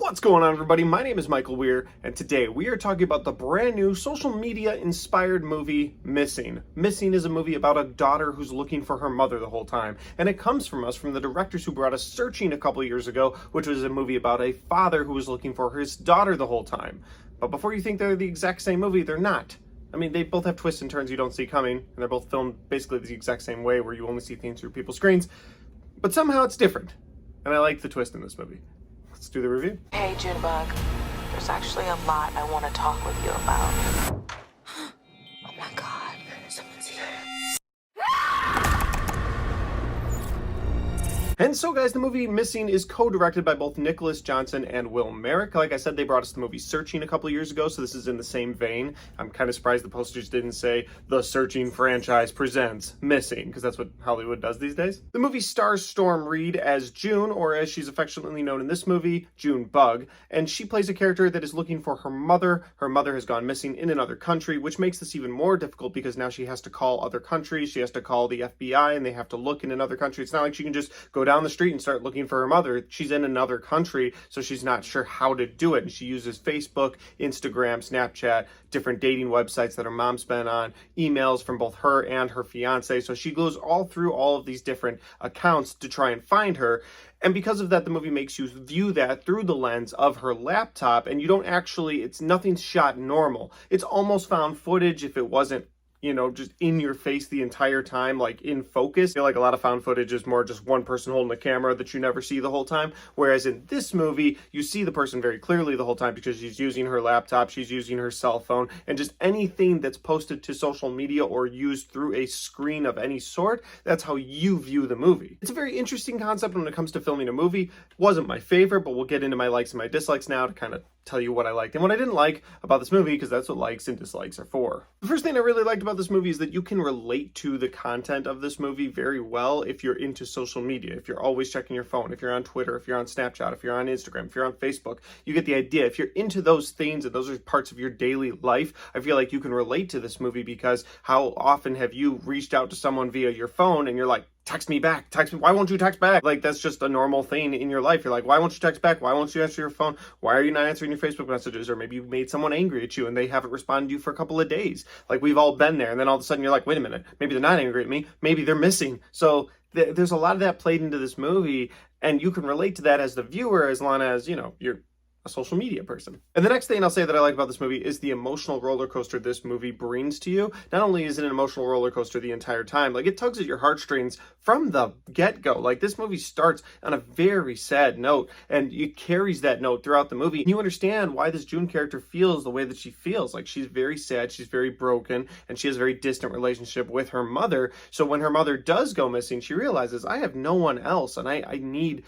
What's going on, everybody? My name is Michael Weir, and today we are talking about the brand new social media inspired movie Missing. Missing is a movie about a daughter who's looking for her mother the whole time, and it comes from the directors who brought us Searching a couple years ago, which was a movie about a father who was looking for his daughter the whole time. But before you think they're the exact same movie, they're not. I mean, they both have twists and turns you don't see coming, and they're both filmed basically the exact same way, where you only see things through people's screens, but somehow it's different, and I like the twist in this movie. Let's do the review. Hey, Junebug. There's actually a lot I want to talk with you about. Oh my God, someone's here. And so, guys, the movie Missing is co-directed by both Nicholas Johnson and Will Merrick. Like I said, they brought us the movie Searching a couple years ago, so this is in the same vein. I'm kind of surprised the posters didn't say The Searching franchise presents Missing, because that's what Hollywood does these days. The movie stars Storm Reid as June, or as she's affectionately known in this movie, Junebug, and she plays a character that is looking for her mother. Her mother has gone missing in another country, which makes this even more difficult because now she has to call other countries, she has to call the FBI, and they have to look in another country. It's not like she can just go down the street and start looking for her mother. She's in another country, so she's not sure how to do it. And she uses Facebook, Instagram, Snapchat, different dating websites that her mom's been on, emails from both her and her fiance. So she goes all through all of these different accounts to try and find her. And because of that, the movie makes you view that through the lens of her laptop, and you don't actually, nothing's shot normal. It's almost found footage if it wasn't, just in your face the entire time, like in focus. I feel like a lot of found footage is more just one person holding a camera that you never see the whole time. Whereas in this movie, you see the person very clearly the whole time because she's using her laptop, she's using her cell phone, and just anything that's posted to social media or used through a screen of any sort, that's how you view the movie. It's a very interesting concept when it comes to filming a movie. It wasn't my favorite, but we'll get into my likes and my dislikes now to kind of tell you what I liked and what I didn't like about this movie, because that's what likes and dislikes are for. The first thing I really liked about this movie is that you can relate to the content of this movie very well if you're into social media, if you're always checking your phone, if you're on Twitter, if you're on Snapchat, if you're on Instagram, if you're on Facebook. You get the idea. If you're into those things and those are parts of your daily life, I feel like you can relate to this movie, because how often have you reached out to someone via your phone and you're like, text me back, text me, why won't you text back? Like, that's just a normal thing in your life. You're like, why won't you text back? Why won't you answer your phone? Why are you not answering your Facebook messages? Or maybe you made someone angry at you and they haven't responded to you for a couple of days. Like, we've all been there. And then all of a sudden you're like, wait a minute, maybe they're not angry at me. Maybe they're missing. So there's a lot of that played into this movie, and you can relate to that as the viewer, as long as, you're a social media person. And the next thing I'll say that I like about this movie is the emotional roller coaster this movie brings to you. Not only is it an emotional roller coaster the entire time, like, it tugs at your heartstrings from the get-go. Like, this movie starts on a very sad note, and it carries that note throughout the movie. You understand why this June character feels the way that she feels. Like, she's very sad, she's very broken, and she has a very distant relationship with her mother. So when her mother does go missing, she realizes, I have no one else, and I need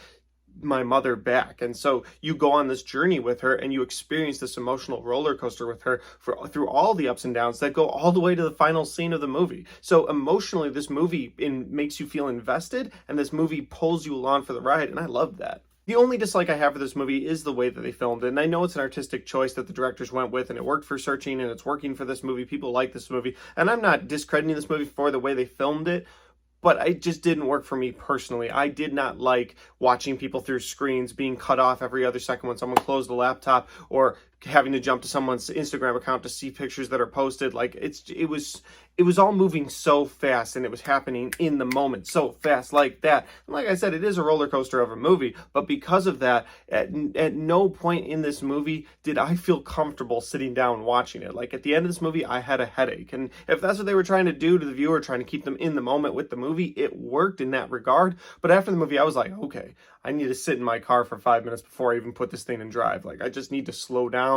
my mother back. And so you go on this journey with her, and you experience this emotional roller coaster with her through all the ups and downs that go all the way to the final scene of the movie. So emotionally, this movie makes you feel invested, and this movie pulls you along for the ride, and I love that. The only dislike I have for this movie is the way that they filmed it. And I know it's an artistic choice that the directors went with, and it worked for Searching, and it's working for this movie. People like this movie, and I'm not discrediting this movie for the way they filmed it, but it just didn't work for me personally. I did not like watching people through screens, being cut off every other second when someone closed the laptop, or having to jump to someone's Instagram account to see pictures that are posted. Like, it was all moving so fast, and it was happening in the moment so fast like that. And like I said, it is a roller coaster of a movie, but because of that, at no point in this movie did I feel comfortable sitting down watching it. Like, at the end of this movie, I had a headache. And if that's what they were trying to do to the viewer, trying to keep them in the moment with the movie, it worked in that regard. But after the movie, I was like, okay, I need to sit in my car for 5 minutes before I even put this thing in drive. Like, I just need to slow down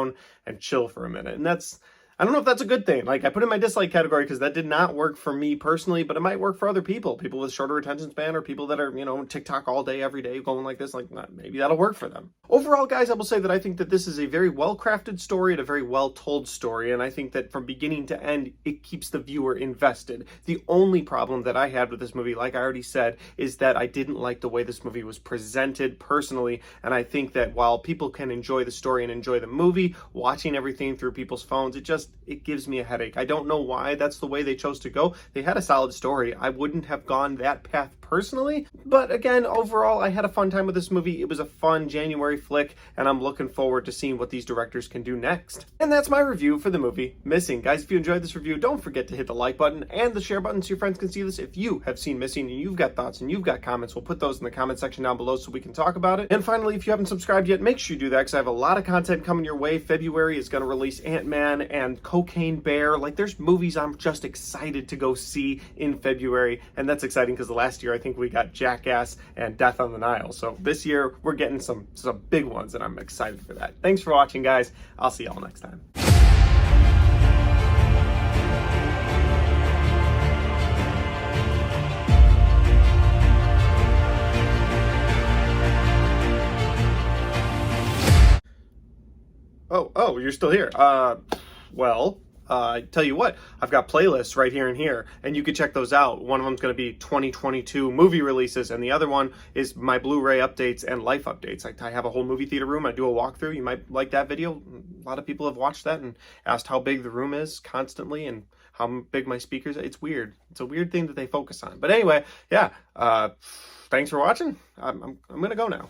and chill for a minute. And I don't know if that's a good thing. Like, I put it in my dislike category because that did not work for me personally, but it might work for other people with shorter attention span, or people that are, TikTok all day, every day, going like this. Like, maybe that'll work for them. Overall, guys, I will say that I think that this is a very well-crafted story and a very well-told story, and I think that from beginning to end, it keeps the viewer invested. The only problem that I had with this movie, like I already said, is that I didn't like the way this movie was presented personally, and I think that while people can enjoy the story and enjoy the movie, watching everything through people's phones, it gives me a headache. I don't know why that's the way they chose to go. They had a solid story. I wouldn't have gone that path personally. But again, overall, I had a fun time with this movie. It was a fun January flick, and I'm looking forward to seeing what these directors can do next. And that's my review for the movie Missing. Guys, if you enjoyed this review, don't forget to hit the like button and the share button so your friends can see this. If you have seen Missing and you've got thoughts and you've got comments, we'll put those in the comment section down below so we can talk about it. And finally, if you haven't subscribed yet, make sure you do that because I have a lot of content coming your way. February is going to release Ant-Man and Cocaine Bear. Like, there's movies I'm just excited to go see in February, and that's exciting because the last year I think we got Jackass and Death on the Nile. So this year we're getting some big ones, and I'm excited for that. Thanks for watching, guys. I'll see y'all next time. Oh, you're still here. I tell you what, I've got playlists right here and here, and you can check those out. One of them's going to be 2022 movie releases, and the other one is my Blu-ray updates and life updates. I have a whole movie theater room. I do a walkthrough. You might like that video. A lot of people have watched that and asked how big the room is constantly and how big my speakers are. It's weird. It's a weird thing that they focus on. But anyway, yeah, thanks for watching. I'm going to go now.